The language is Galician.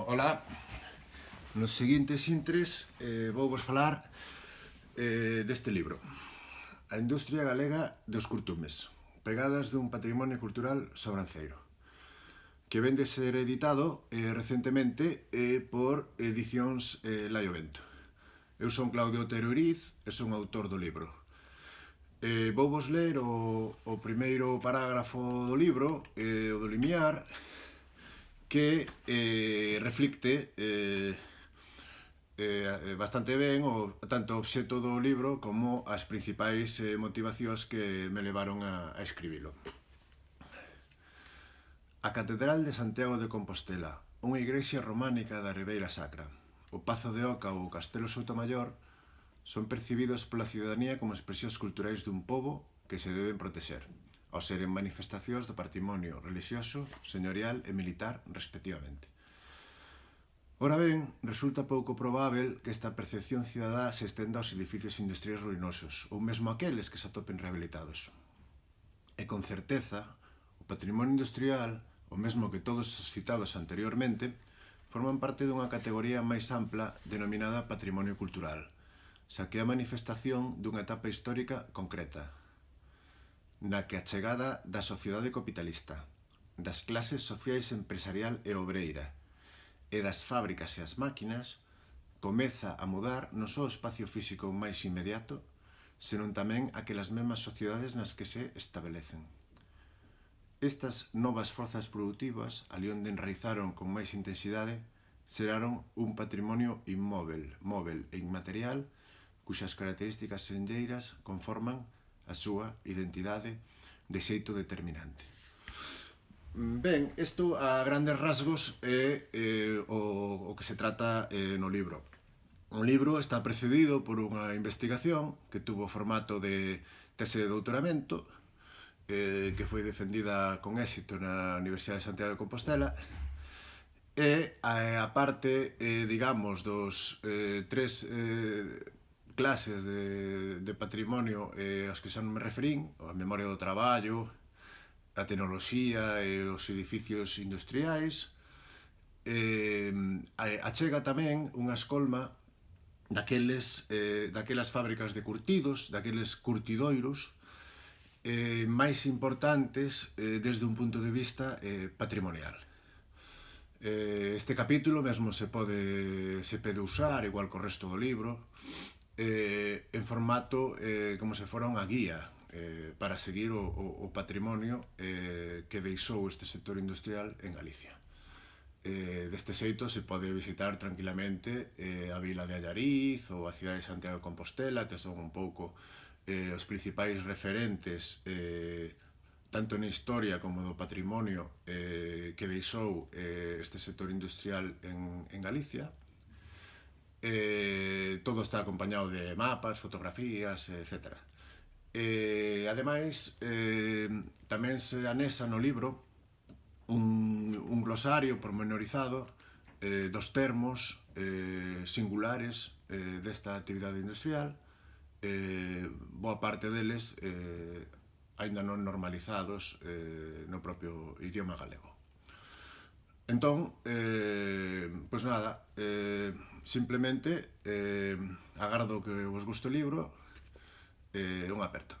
Ola, nos seguintes intres vou vos falar deste libro, A industria galega dos curtumes, pegadas dun patrimonio cultural sobranceiro, que vén de ser editado recentemente por Edicións Laio Vento. Eu son Claudio Otero Iriz e son autor do libro. Vou vos ler o primeiro parágrafo do libro, o do limiar, que reflicte bastante ben tanto o obxecto do libro como as principais motivacións que me levaron a escribilo. A Catedral de Santiago de Compostela, unha igrexa románica da Ribeira Sacra, o Pazo de Oca ou o Castelo Soutomaior son percibidos pola ciudadanía como expresións culturais dun pobo que se deben protexer, ao seren manifestacións do patrimonio relixioso, señorial e militar, respectivamente. Ora ben, resulta pouco probável que esta percepción cidadá se estenda aos edificios industriais ruinosos, ou mesmo aqueles que se atopen rehabilitados. E con certeza, o patrimonio industrial, o mesmo que todos os citados anteriormente, forman parte dunha categoría máis ampla denominada patrimonio cultural, xa que é a manifestación dunha etapa histórica concreta, na que a chegada da sociedade capitalista, das clases sociais empresarial e obreira, e das fábricas e as máquinas, comeza a mudar non só o espacio físico máis inmediato, senón tamén aquelas mesmas sociedades nas que se estabelecen. Estas novas forzas productivas, ali onde enraizaron con máis intensidade, xeraron un patrimonio inmóvel, móvel e inmaterial, cuxas características senlleiras conforman a súa identidade de xeito determinante. Ben, isto a grandes rasgos é o que se trata no libro. O libro está precedido por unha investigación que tuvo formato de tese de doutoramento, que foi defendida con éxito na Universidade de Santiago de Compostela, e a parte, digamos, dos tres clases de patrimonio aos que xa non me referín, a memoria do traballo, a tecnoloxía e os edificios industriais, achega tamén unha escolma daquelas fábricas de curtidos, daqueles curtidoiros máis importantes desde un punto de vista patrimonial. Este capítulo mesmo se pode usar, igual co resto do libro, en formato como se fora unha guía para seguir o patrimonio que deixou este sector industrial en Galicia. Deste xeito se pode visitar tranquilamente a vila de Allariz ou a cidade de Santiago de Compostela, que son un pouco os principais referentes tanto na historia como do patrimonio que deixou este sector industrial en Galicia. Todo está acompañado de mapas, fotografías, etc. Ademais, tamén se anexa no libro un glosario pormenorizado dos termos singulares desta actividade industrial, boa parte deles aínda non normalizados no propio idioma galego. Entón, pois nada, simplemente agardo que vos guste o libro e unha aperta.